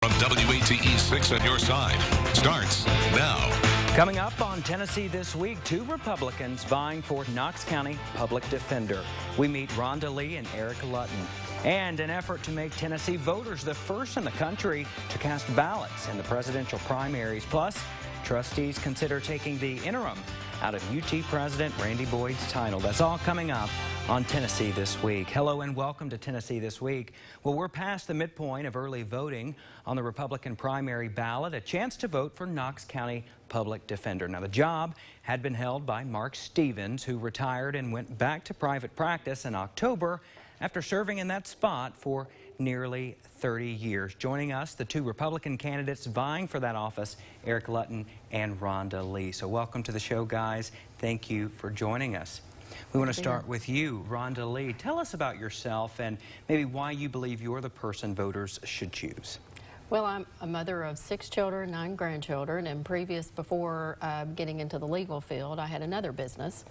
From WATE 6 on your side starts now. Coming up on Tennessee This Week, two Republicans vying for Knox County Public Defender. We meet Rhonda Lee and Eric Lutton. And an effort to make Tennessee voters the first in the country to cast ballots in the presidential primaries. Plus, trustees consider taking the interim out of UT President Randy Boyd's title. That's all coming up on Tennessee This Week. Hello and welcome to Tennessee This Week. Well, we're past the midpoint of early voting on the Republican primary ballot, a chance to vote for Knox County Public Defender. Now, the job had been held by Mark Stevens, who retired and went back to private practice in October after serving in that spot for nearly 30 years. Joining us, the two Republican candidates vying for that office, Eric Lutton and Rhonda Lee. So welcome to the show, guys. Thank you for joining us. We want to start with you, Rhonda Lee. Tell us about yourself and maybe why you believe you're the person voters should choose. Well, I'm a mother of 6 children, 9 grandchildren, and before getting into the legal field, I had another business,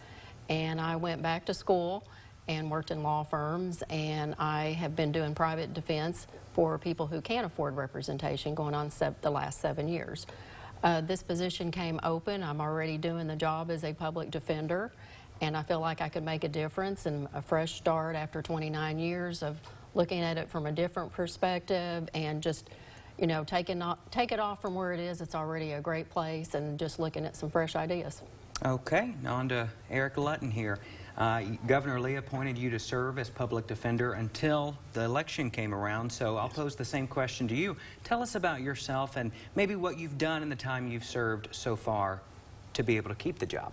and I went back to school and worked in law firms, and I have been doing private defense for people who can't afford representation going on the last 7 years. This position came open. I'm already doing the job as a public defender, and I feel like I could make a difference and a fresh start after 29 years of looking at it from a different perspective and just, you know, take it off from where it is. It's already a great place, and just looking at some fresh ideas. Okay, now on to Eric Lutton here. Governor Lee appointed you to serve as public defender until the election came around, so I'll pose the same question to you. Tell us about yourself and maybe what you've done in the time you've served so far to be able to keep the job.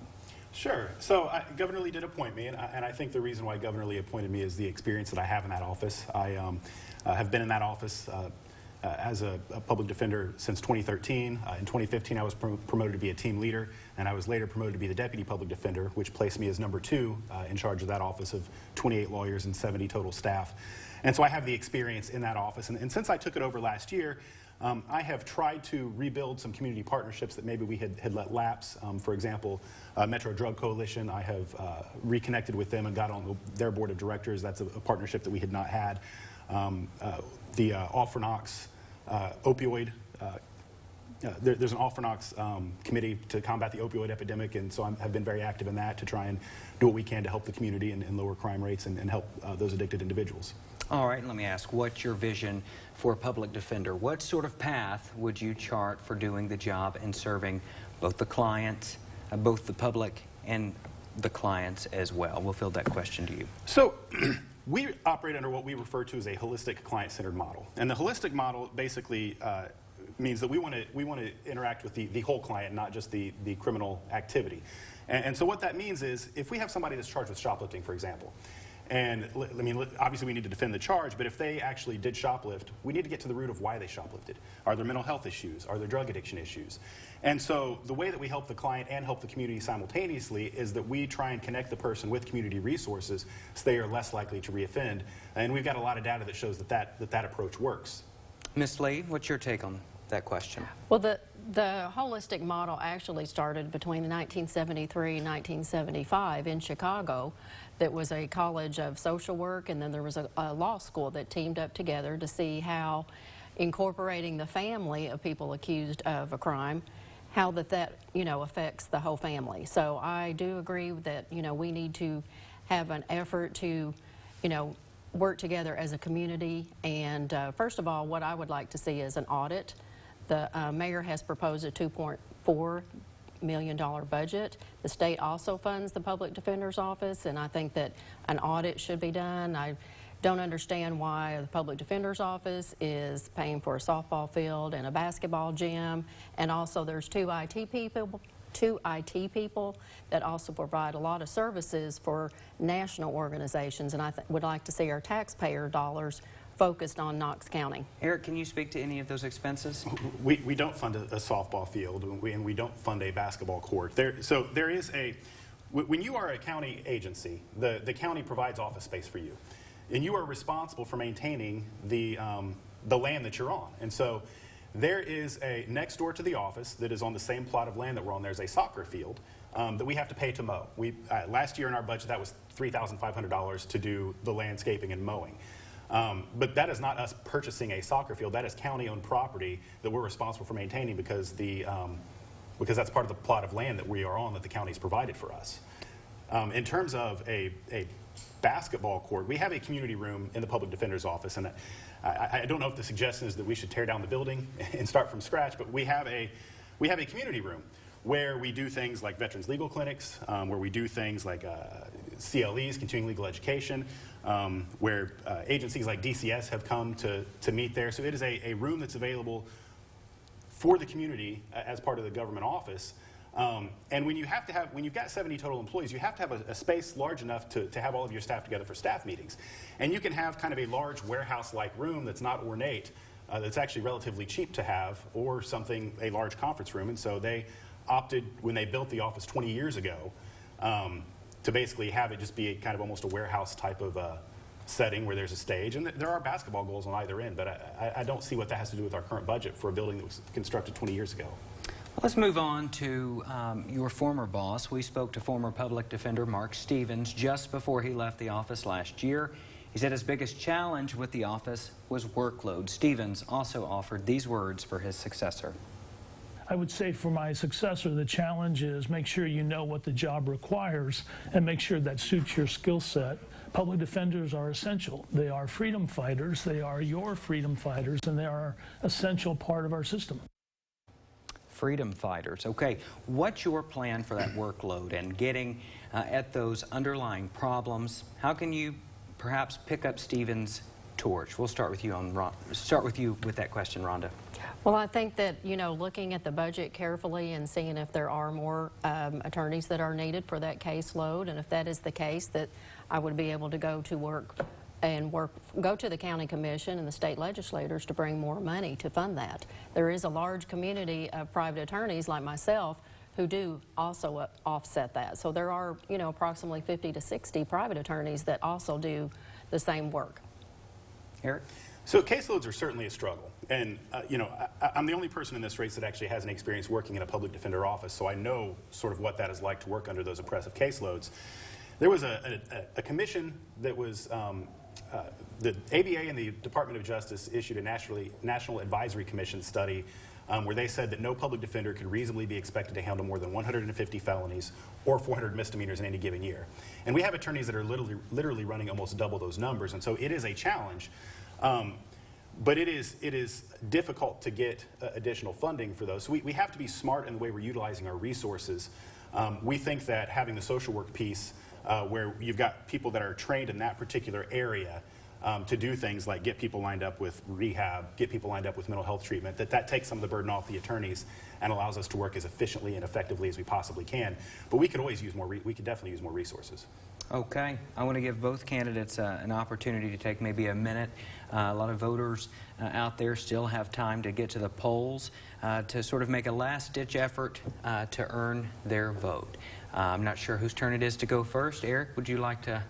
Sure. So Governor Lee did appoint me, and I think the reason why Governor Lee appointed me is the experience that I have in that office. I have been in that office as a public defender since 2013. In 2015, I was promoted to be a team leader, and I was later promoted to be the deputy public defender, which placed me as number 2 in charge of that office of 28 lawyers and 70 total staff. And so I have the experience in that office. And since I took it over last year, I have tried to rebuild some community partnerships that maybe we had let lapse. For example, Metro Drug Coalition, I have reconnected with them and got on their board of directors. That's a partnership that we had not had. The All for Knox opioid, there's an All for Knox committee to combat the opioid epidemic, and so I have been very active in that to try and do what we can to help the community and lower crime rates and help those addicted individuals. All right, let me ask, what's your vision for a public defender? What sort of path would you chart for doing the job and serving both the clients, both the public and the clients as well? We'll field that question to you. So we operate under what we refer to as a holistic client-centered model. And the holistic model basically means that we want to interact with the whole client, not just the criminal activity. And so what that means is if we have somebody that's charged with shoplifting, for example, and I mean, obviously we need to defend the charge, but if they actually did shoplift, we need to get to the root of why they shoplifted. Are there mental health issues? Are there drug addiction issues? And so the way that we help the client and help the community simultaneously is that we try and connect the person with community resources so they are less likely to reoffend. And we've got a lot of data that shows that approach works. Ms. Lee, what's your take on that question? Well, the holistic model actually started between 1973 and 1975 in Chicago. That was a college of social work, and then there was a law school that teamed up together to see how incorporating the family of people accused of a crime, how that you know, affects the whole family. So I do agree that, you know, we need to have an effort to, you know, work together as a community. And first of all, what I would like to see is an audit. The mayor has proposed a $2.4 million budget. The state also funds the public defender's office, and I think that an audit should be done. I don't understand why the public defender's office is paying for a softball field and a basketball gym, and also there's two IT people that also provide a lot of services for national organizations, and I would like to see our taxpayer dollars focused on Knox County. Eric, can you speak to any of those expenses? We don't fund a softball field, and we don't fund a basketball court. So there is when you are a county agency, the county provides office space for you, and you are responsible for maintaining the land that you're on. And so there is next door to the office that is on the same plot of land that we're on, there's a soccer field that we have to pay to mow. Last year in our budget, that was $3,500 to do the landscaping and mowing. But that is not us purchasing a soccer field. That is county-owned property that we're responsible for maintaining because that's part of the plot of land that we are on that the county's provided for us. In terms of a basketball court, we have a community room in the public defender's office, and I don't know if the suggestion is that we should tear down the building and start from scratch, but we have a community room where we do things like veterans legal clinics, where we do things like CLEs, continuing legal education, where agencies like DCS have come to meet there. So it is a room that's available for the community as part of the government office. And when you've got 70 total employees, you have to have a space large enough to have all of your staff together for staff meetings. And you can have kind of a large warehouse-like room that's not ornate, that's actually relatively cheap to have, or a large conference room. And so they opted, when they built the office 20 years ago, to basically have it just be kind of almost a warehouse type of setting where there's a stage. And there are basketball goals on either end, but I don't see what that has to do with our current budget for a building that was constructed 20 years ago. Let's move on to your former boss. We spoke to former public defender Mark Stevens just before he left the office last year. He said his biggest challenge with the office was workload. Stevens also offered these words for his successor. I would say for my successor, the challenge is make sure you know what the job requires and make sure that suits your skill set. Public defenders are essential. They are freedom fighters. They are your freedom fighters, and they are an essential part of our system. Freedom fighters. Okay, what's your plan for that workload and getting at those underlying problems? How can you perhaps pick up Stevens' torch? We'll start with you with that question, Rhonda. Well, I think that, looking at the budget carefully and seeing if there are more attorneys that are needed for that caseload, and if that is the case, that I would be able to go to the county commission and the state legislators to bring more money to fund that. There is a large community of private attorneys like myself who do also offset that. So there are, approximately 50 to 60 private attorneys that also do the same work. Eric? So caseloads are certainly a struggle. And, I'm the only person in this race that actually has any experience working in a public defender office, so I know sort of what that is like to work under those oppressive caseloads. There was a commission that was, the ABA and the Department of Justice issued a National Advisory Commission study where they said that no public defender could reasonably be expected to handle more than 150 felonies or 400 misdemeanors in any given year. And we have attorneys that are literally running almost double those numbers, and so it is a challenge. But it is difficult to get additional funding for those. So we have to be smart in the way we're utilizing our resources. We think that having the social work piece where you've got people that are trained in that particular area to do things like get people lined up with rehab, get people lined up with mental health treatment, that takes some of the burden off the attorneys and allows us to work as efficiently and effectively as we possibly can. But we could always use more, we could definitely use more resources. Okay, I want to give both candidates an opportunity to take maybe a minute. A lot of voters out there still have time to get to the polls to sort of make a last-ditch effort to earn their vote. I'm not sure whose turn it is to go first. Eric, would you like to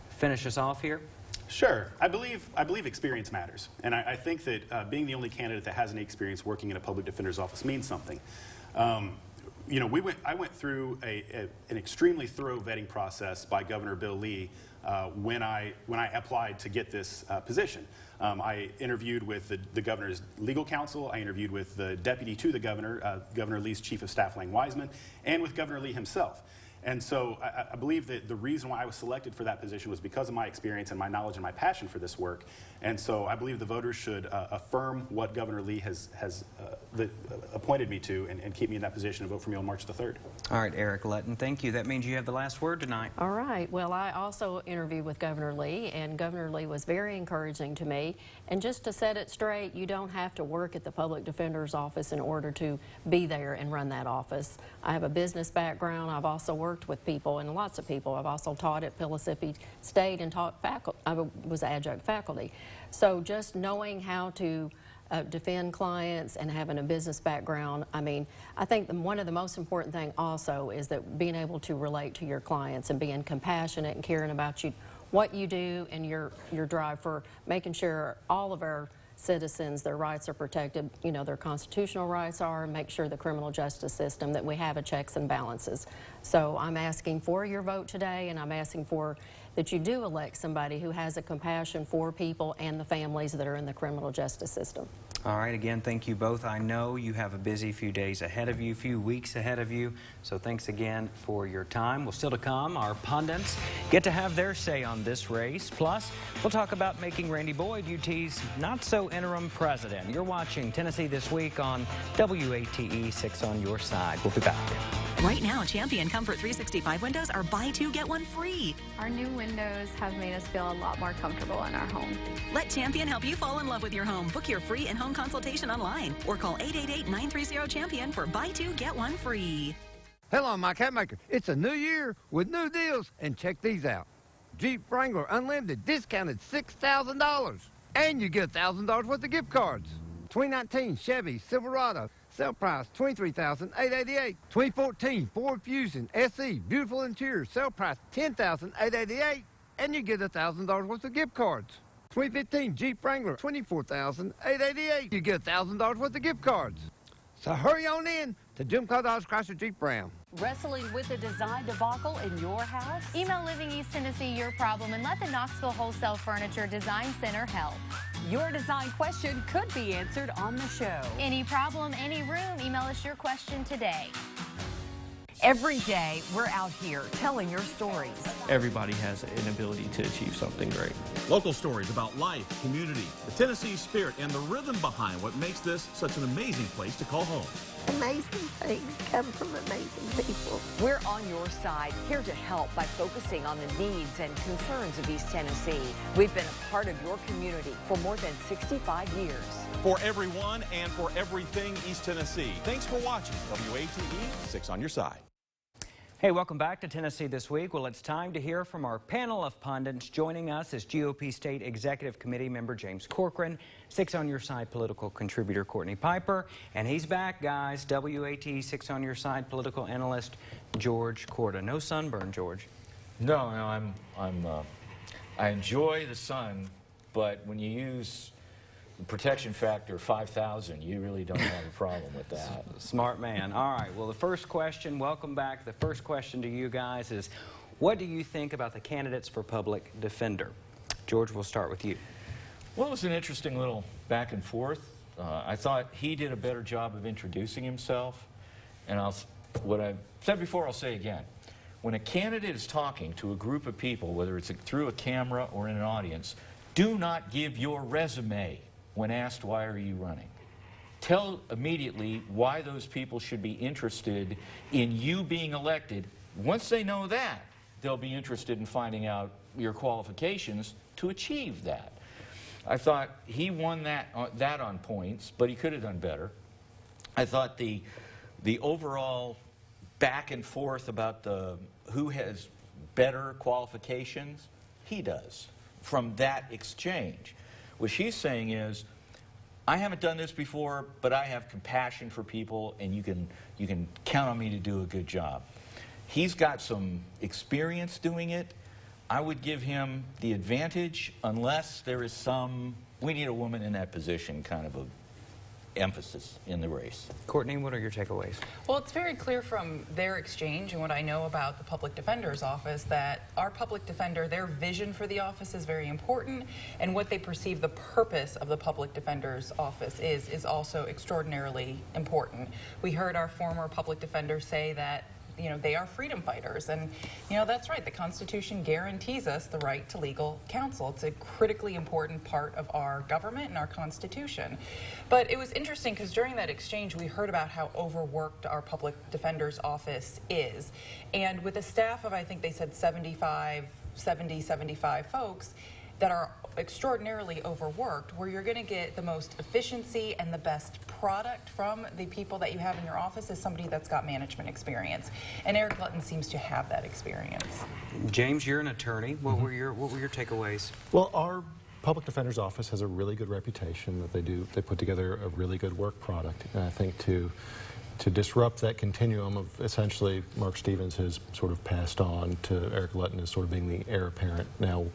finish us off here? Sure. I believe experience matters. And I think that being the only candidate that has any experience working in a public defender's office means something. I went through an extremely thorough vetting process by Governor Bill Lee when I applied to get this position. I interviewed with the governor's legal counsel. I interviewed with the deputy to the governor, Governor Lee's chief of staff, Lang Wiseman, and with Governor Lee himself. And so I believe that the reason why I was selected for that position was because of my experience and my knowledge and my passion for this work. And so I believe the voters should affirm what Governor Lee has appointed me to and keep me in that position and vote for me on March the 3rd. All right, Eric Lutton, thank you. That means you have the last word tonight. All right. Well, I also interviewed with Governor Lee, and Governor Lee was very encouraging to me. And just to set it straight, you don't have to work at the public defender's office in order to be there and run that office. I have a business background. I've also worked with people, and lots of people. I've also taught at Pellissippi State and taught faculty. I was adjunct faculty. So just knowing how to defend clients and having a business background, I think one of the most important thing also is that being able to relate to your clients and being compassionate and caring about what you do and your drive for making sure all of our citizens, their rights are protected, you know, their constitutional rights are, make sure the criminal justice system, that we have a checks and balances. So I'm asking for your vote today, and I'm asking for that you do elect somebody who has a compassion for people and the families that are in the criminal justice system. All right, again, thank you both. I know you have a busy few days ahead of you, few weeks ahead of you, so thanks again for your time. Well, still to come, our pundits get to have their say on this race. Plus, we'll talk about making Randy Boyd UT's not-so-interim president. You're watching Tennessee This Week on WATE 6 on your side. We'll be back. Right now, Champion Comfort 365 windows are buy two, get one free. Our new windows have made us feel a lot more comfortable in our home. Let Champion help you fall in love with your home. Book your free in-home consultation online or call 888-930-CHAMPION for buy two, get one free. Hello, Mike Hatmaker. It's a new year with new deals, and check these out. Jeep Wrangler Unlimited discounted $6,000, and you get $1,000 worth of gift cards. 2019 Chevy Silverado sale price $23,888. 2014 Ford Fusion SE beautiful interior sale price $10,888, and you get $1,000 worth of gift cards. 2015 Jeep Wrangler $24,888. You get $1,000 worth of gift cards. So hurry on in to Jim Claw Dodge Chrysler Jeep Ram. Wrestling with a design debacle in your house? Email Living East Tennessee your problem and let the Knoxville Wholesale Furniture Design Center help. Your design question could be answered on the show. Any problem, any room, email us your question today. Every day, we're out here telling your stories. Everybody has an ability to achieve something great. Local stories about life, community, the Tennessee spirit, and the rhythm behind what makes this such an amazing place to call home. Amazing things come from amazing people. We're on your side, here to help by focusing on the needs and concerns of East Tennessee. We've been a part of your community for more than 65 years. For everyone and for everything East Tennessee, thanks for watching WATE 6 on your side. Hey, welcome back to Tennessee This Week. Well, it's time to hear from our panel of pundits. Joining us is GOP State Executive Committee member James Corcoran, 6 on Your Side political contributor Courtney Piper, and he's back, guys, WATE 6 on Your Side political analyst George Corda. No sunburn, George. No, I enjoy the sun, but when you use the protection factor 5,000, you really don't have a problem with that. Smart man. All right, well, the first question, welcome back. The first question to you guys is, what do you think about the candidates for public defender? George, we'll start with you. Well, it was an interesting little back and forth. I thought he did a better job of introducing himself, and what I've said before, I'll say again. When a candidate is talking to a group of people, whether it's through a camera or in an audience, do not give your resume when asked, why are you running? Tell immediately why those people should be interested in you being elected. Once they know that, they'll be interested in finding out your qualifications to achieve that. I thought he won that on points, but he could have done better. I thought the overall back and forth about who has better qualifications, he does, from that exchange. What she's saying is, I haven't done this before, but I have compassion for people, and you can count on me to do a good job. He's got some experience doing it. I would give him the advantage unless there is we need a woman in that position kind of a emphasis in the race. Courtney, what are your takeaways? Well, it's very clear from their exchange and what I know about the public defender's office that our public defender, their vision for the office is very important, and what they perceive the purpose of the public defender's office is also extraordinarily important. We heard our former public defender say that they are freedom fighters, and that's right. The Constitution guarantees us the right to legal counsel. It's a critically important part of our government and our Constitution. But it was interesting because during that exchange we heard about how overworked our public defender's office is, and with a staff of, I think they said 75 folks that are extraordinarily overworked, where you're going to get the most efficiency and the best product from the people that you have in your office is somebody that's got management experience. And Eric Lutton seems to have that experience. James, you're an attorney. What were your takeaways? Well, our public defender's office has a really good reputation that they put together a really good work product. And I think to disrupt that continuum of essentially Mark Stevens has sort of passed on to Eric Lutton as sort of being the heir apparent. Now,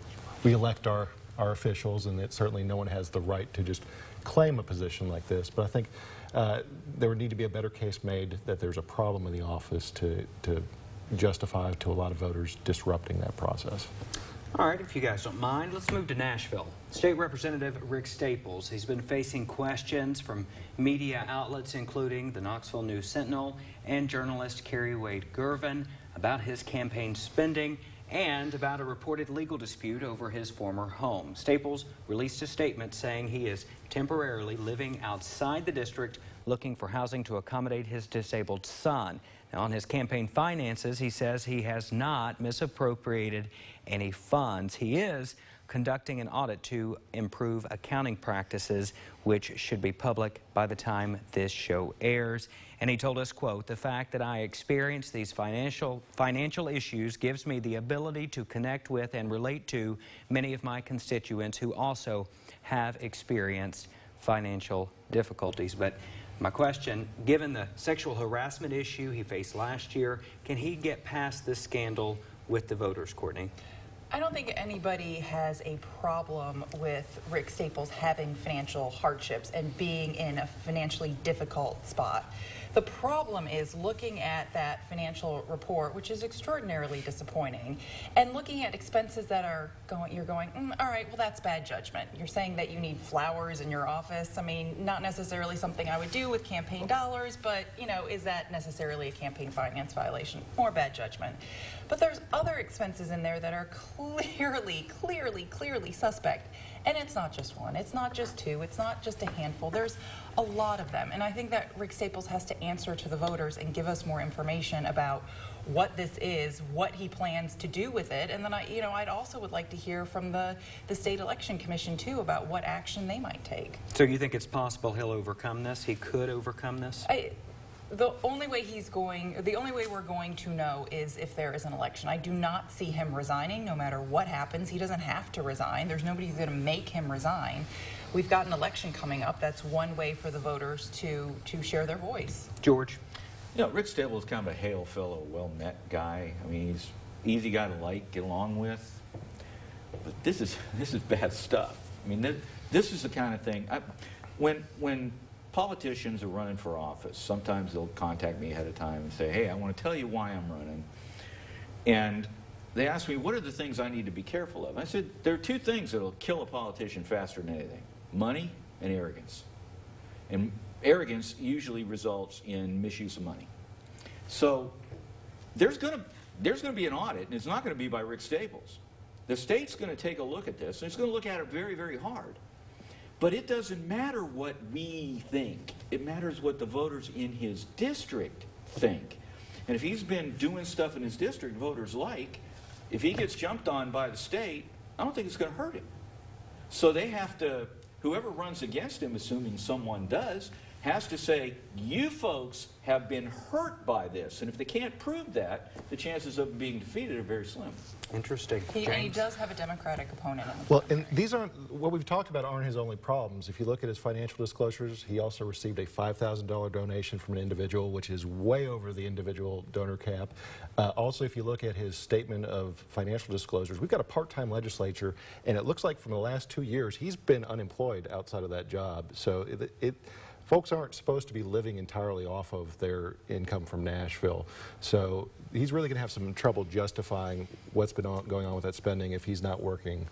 we elect our officials, and certainly no one has the right to just claim a position like this, but I think there would need to be a better case made that there's a problem in the office to justify to a lot of voters disrupting that process. All right, if you guys don't mind, let's move to Nashville. State Representative Rick Staples, he's been facing questions from media outlets, including the Knoxville News-Sentinel and journalist Carrie Wade Gervin, about his campaign spending and about a reported legal dispute over his former home. Staples released a statement saying he is temporarily living outside the district, looking for housing to accommodate his disabled son. Now, on his campaign finances, he says he has not misappropriated any funds. He is conducting an audit to improve accounting practices, which should be public by the time this show airs. And he told us, quote, "The fact that I experience these financial issues gives me the ability to connect with and relate to many of my constituents who also have experienced financial difficulties." But my question, given the sexual harassment issue he faced last year, can he get past this scandal with the voters, Courtney? I don't think anybody has a problem with Rick Staples having financial hardships and being in a financially difficult spot. The problem is looking at that financial report, which is extraordinarily disappointing, and looking at expenses that are you're going, all right, well, that's bad judgment. You're saying that you need flowers in your office. I mean, not necessarily something I would do with campaign dollars, but, you know, is that necessarily a campaign finance violation? More bad judgment. But there's other expenses in there that are clearly suspect. And it's not just one, it's not just two, it's not just a handful. There's a lot of them. And I think that Rick Staples has to answer to the voters and give us more information about what this is, what he plans to do with it. And then I'd also would like to hear from the State Election Commission too about what action they might take. So you think it's possible he'll overcome this? He could overcome this? The only way we're going to know is if there is an election. I do not see him resigning no matter what happens. He doesn't have to resign. There's nobody who's going to make him resign. We've got an election coming up. That's one way for the voters to share their voice. George? You know, Rick Staples is kind of a hail fellow, well-met guy. I mean, he's an easy guy to like, get along with. But this is bad stuff. I mean, this is the kind of thing. When politicians are running for office, sometimes they'll contact me ahead of time and say, hey, I want to tell you why I'm running. And they ask me, what are the things I need to be careful of? I said, there are two things that will kill a politician faster than anything: money and arrogance. And arrogance usually results in misuse of money. So there's going to be an audit, and it's not going to be by Rick Staples. The state's going to take a look at this, and it's going to look at it very, very hard. But it doesn't matter what we think. It matters what the voters in his district think. And if he's been doing stuff in his district voters like, if he gets jumped on by the state, I don't think it's going to hurt him. So they have to, whoever runs against him, assuming someone does, has to say, you folks have been hurt by this. And if they can't prove that, the chances of being defeated are very slim. Interesting. And he does have a Democratic opponent. Well, and these aren't, what we've talked about aren't his only problems. If you look at his financial disclosures, he also received a $5,000 donation from an individual, which is way over the individual donor cap. Also, if you look at his statement of financial disclosures, we've got a part-time legislature, and it looks like from the last 2 years, he's been unemployed outside of that job. So folks aren't supposed to be living entirely off of their income from Nashville. So he's really going to have some trouble justifying what's been going on with that spending if he's not working.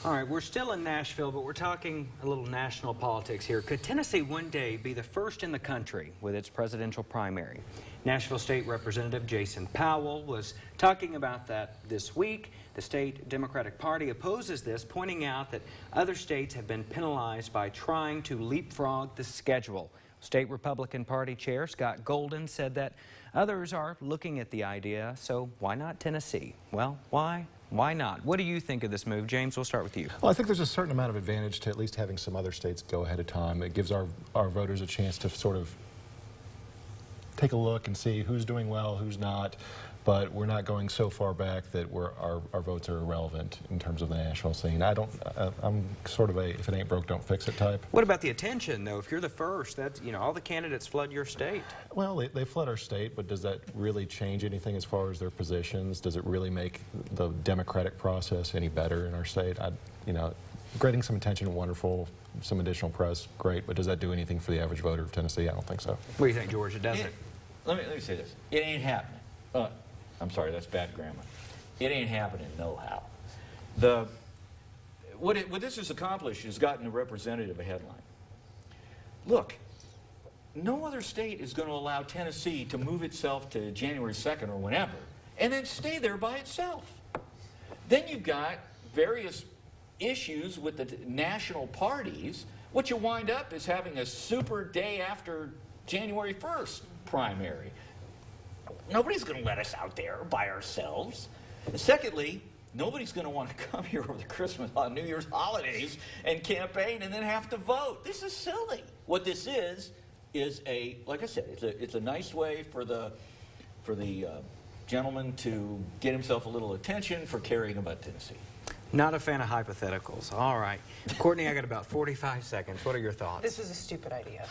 All right, we're still in Nashville, but we're talking a little national politics here. Could Tennessee one day be the first in the country with its presidential primary? Nashville State Representative Jason Powell was talking about that this week. The state Democratic Party opposes this, pointing out that other states have been penalized by trying to leapfrog the schedule. State Republican Party Chair Scott Golden said that others are looking at the idea, so why not Tennessee? Well, why? Why not? What do you think of this move? James, we'll start with you. Well, I think there's a certain amount of advantage to at least having some other states go ahead of time. It gives our voters a chance to sort of take a look and see who's doing well, who's not. But we're not going so far back that our votes are irrelevant in terms of the national scene. I'm sort of a if it ain't broke, don't fix it type. What about the attention, though? If you're the first, that's, you know, all the candidates flood your state. Well, they flood our state, but does that really change anything as far as their positions? Does it really make the democratic process any better in our state? You know, getting some attention, wonderful. some additional press, great, but does that do anything for the average voter of Tennessee? I don't think so. What do you think, George? It doesn't. Let me say this. It ain't happening. I'm sorry, that's bad grammar. It ain't happening no how. What this has accomplished is gotten a representative a headline. Look, no other state is going to allow Tennessee to move itself to January 2nd or whenever and then stay there by itself. Then you've got various issues with the national parties. What you wind up is having a super day after January 1st primary. Nobody's going to let us out there by ourselves. Secondly, nobody's going to want to come here over the Christmas, New Year's holidays and campaign and then have to vote. This is silly. What this is a, like I said, it's a nice way for the gentleman to get himself a little attention for caring about Tennessee. Not a fan of hypotheticals. All right. Courtney, I got about 45 seconds. What are your thoughts? This is a stupid idea.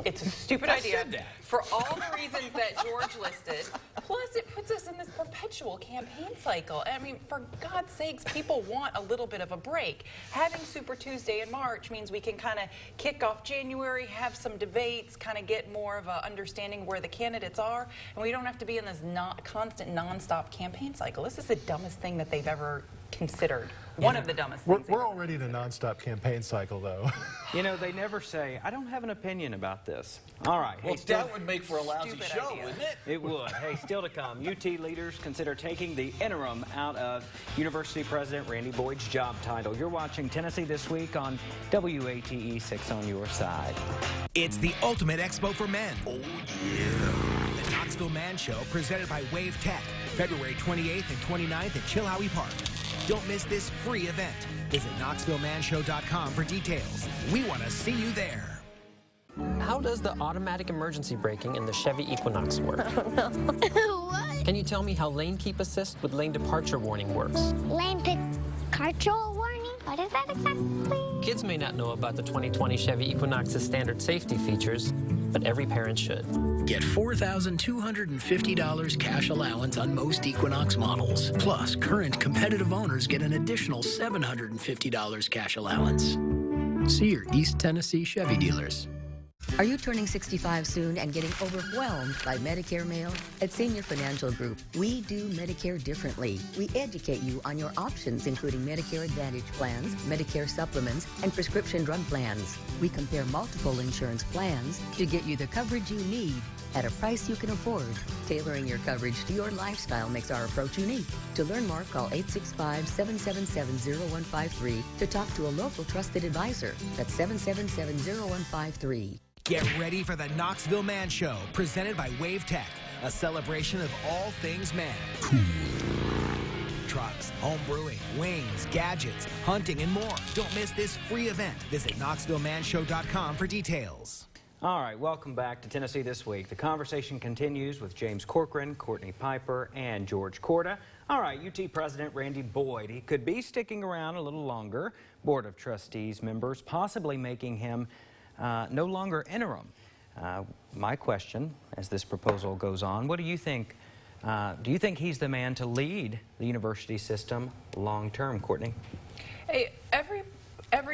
It's a stupid idea for all the reasons that George listed. Plus, it puts us in this perpetual campaign cycle. I mean, for God's sakes, people want a little bit of a break. Having Super Tuesday in March means we can kind of kick off January, have some debates, kind of get more of an understanding where the candidates are, and we don't have to be in this constant, non-stop campaign cycle. This is the dumbest thing that they've ever considered. One of the dumbest things. We're already in a non-stop campaign cycle, though. You know, they never say, I don't have an opinion about this. All right. Well, that would make for a lousy show, wouldn't it? It would. Hey, still to come, UT leaders consider taking the interim out of University President Randy Boyd's job title. You're watching Tennessee This Week on WATE 6 on your side. It's the ultimate expo for men. Oh, yeah. The Knoxville Man Show, presented by WATE Tech, February 28th and 29th at Chilhowie Park. Don't miss this free event. Visit KnoxvilleManShow.com for details. We want to see you there. How does the automatic emergency braking in the Chevy Equinox work? I don't know. What? Can you tell me how lane keep assist with lane departure warning works? Lane departure warning? What is that exactly? Kids may not know about the 2020 Chevy Equinox's standard safety features, but every parent should. Get $4,250 cash allowance on most Equinox models. Plus, current competitive owners get an additional $750 cash allowance. See your East Tennessee Chevy dealers. Are you turning 65 soon and getting overwhelmed by Medicare mail? At Senior Financial Group, we do Medicare differently. We educate you on your options, including Medicare Advantage plans, Medicare supplements, and prescription drug plans. We compare multiple insurance plans to get you the coverage you need at a price you can afford. Tailoring your coverage to your lifestyle makes our approach unique. To learn more, call 865-777-0153 to talk to a local trusted advisor. That's 777-0153. Get ready for the Knoxville Man Show, presented by WATE Tech, a celebration of all things man. Cool. Trucks, home brewing, wings, gadgets, hunting, and more. Don't miss this free event. Visit KnoxvilleManShow.com for details. All right, welcome back to Tennessee This Week. The conversation continues with James Corcoran, Courtney Piper, and George Corda. All right, UT President Randy Boyd. He could be sticking around a little longer. Board of Trustees members possibly making him no longer interim. My question, as this proposal goes on, what do you think? Do you think he's the man to lead the university system long-term, Courtney? Hey, every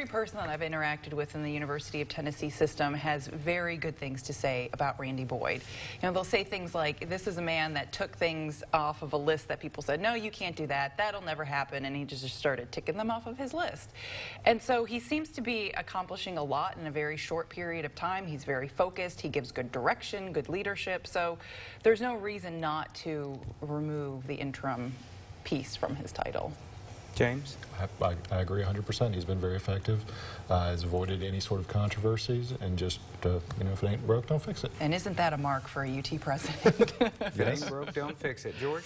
person that I've interacted with in the University of Tennessee system has very good things to say about Randy Boyd. You know, they'll say things like, this is a man that took things off of a list that people said, no, you can't do that, that'll never happen, and he just started ticking them off of his list. And so he seems to be accomplishing a lot in a very short period of time. He's very focused, he gives good direction, good leadership, so there's no reason not to remove the interim piece from his title. James? I agree 100%. He's been very effective. Has avoided any sort of controversies, and just, you know, if it ain't broke, don't fix it. And isn't that a mark for a UT president? If it ain't broke, don't fix it. George?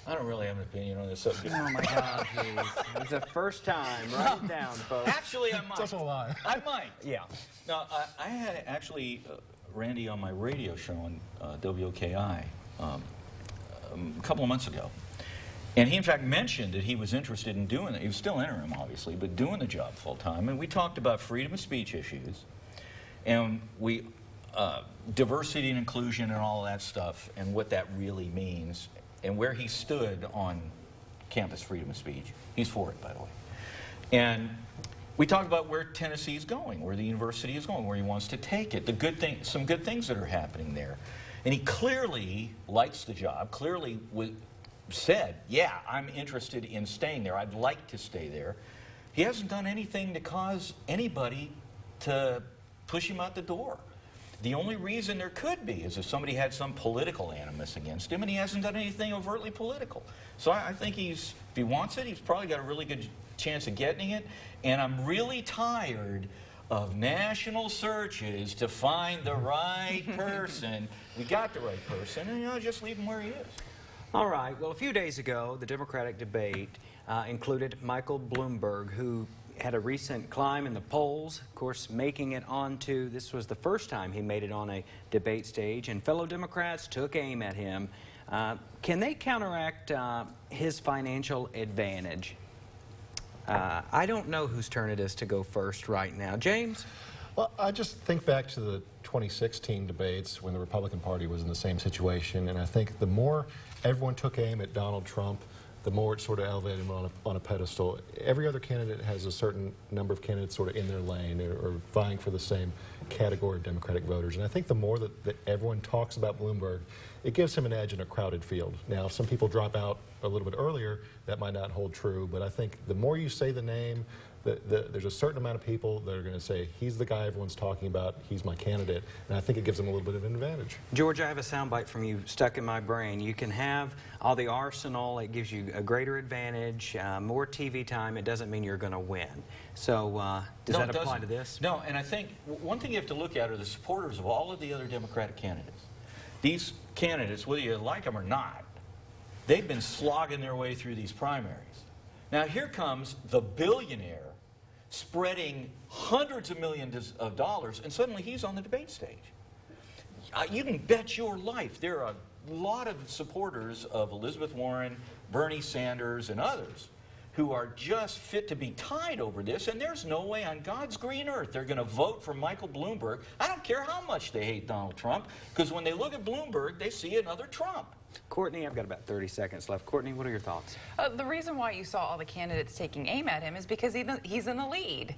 I don't really have an opinion on this subject. Oh, my God, please. It's the first time. Write it down, folks. Actually, I might. That's a lie. I might, yeah. Now, I had actually Randy on my radio show on WOKI a couple of months ago. And he, in fact, mentioned that he was interested in doing it. He was still interim, obviously, but doing the job full-time. And we talked about freedom of speech issues, and we diversity and inclusion and all that stuff, and what that really means, and where he stood on campus freedom of speech. He's for it, by the way. And We talk about where Tennessee is going, where the university is going, where he wants to take it, the good thing, some good things that are happening there. And he clearly likes the job, clearly said, yeah, I'm interested in staying there. I'd like to stay there. He hasn't done anything to cause anybody to push him out the door. The only reason there could be is if somebody had some political animus against him, and he hasn't done anything overtly political. So I think if he wants it, he's probably got a really good chance of getting it. And I'm really tired of national searches to find the right person. We got the right person, and just leave him where he is. All right. Well, a few days ago, the Democratic debate included Michael Bloomberg, who had a recent climb in the polls, of course, making it onto, this was the first time he made it on a debate stage, and fellow Democrats took aim at him. Can they counteract his financial advantage? I don't know whose turn it is to go first right now. James? Well, I just think back to the 2016 debates when the Republican Party was in the same situation, and I think the more everyone took aim at Donald Trump, the more it sort of elevated him on a pedestal. Every other candidate has a certain number of candidates sort of in their lane or vying for the same category of Democratic voters. And I think the more that everyone talks about Bloomberg, it gives him an edge in a crowded field. Now, if some people drop out a little bit earlier, that might not hold true. But I think the more you say the name, there's a certain amount of people that are going to say, he's the guy everyone's talking about, he's my candidate, and I think it gives him a little bit of an advantage. George, I have a soundbite from you stuck in my brain. You can have all the arsenal, it gives you a greater advantage, more TV time, it doesn't mean you're going to win. So does that apply to this? No, and I think one thing you have to look at are the supporters of all of the other Democratic candidates. These candidates, whether you like them or not, they've been slogging their way through these primaries. Now here comes the billionaire spreading hundreds of millions of dollars, and suddenly he's on the debate stage. You can bet your life there are a lot of supporters of Elizabeth Warren, Bernie Sanders, and others who are just fit to be tied over this, and there's no way on God's green earth they're going to vote for Michael Bloomberg. I don't care how much they hate Donald Trump, because when they look at Bloomberg, they see another Trump. Courtney, I've got about 30 seconds left. Courtney, what are your thoughts? The reason why you saw all the candidates taking aim at him is because he's in the lead.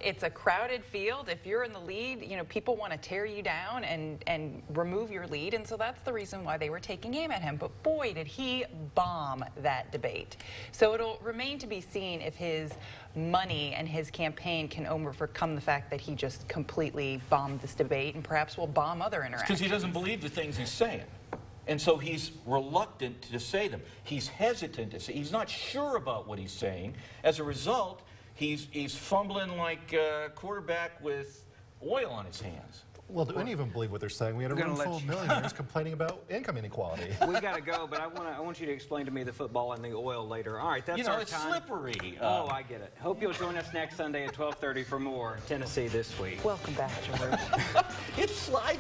It's a crowded field. If you're in the lead, you know, people want to tear you down and remove your lead, and so that's the reason why they were taking aim at him. But boy, did he bomb that debate. So it'll remain to be seen if his money and his campaign can overcome the fact that he just completely bombed this debate, and perhaps will bomb other interactions. Because he doesn't believe the things he's saying. And so he's reluctant to say them. He's hesitant to say. He's not sure about what he's saying. As a result, he's fumbling like a quarterback with oil on his hands. Well, do any of them believe what they're saying? We had a room full of millionaires complaining about income inequality. We got to go, but I want you to explain to me the football and the oil later. All right, that's our it's time. slippery. Oh, I get it. Hope you'll join us next Sunday at 12:30 for more Tennessee This Week. Welcome back, George. It slides.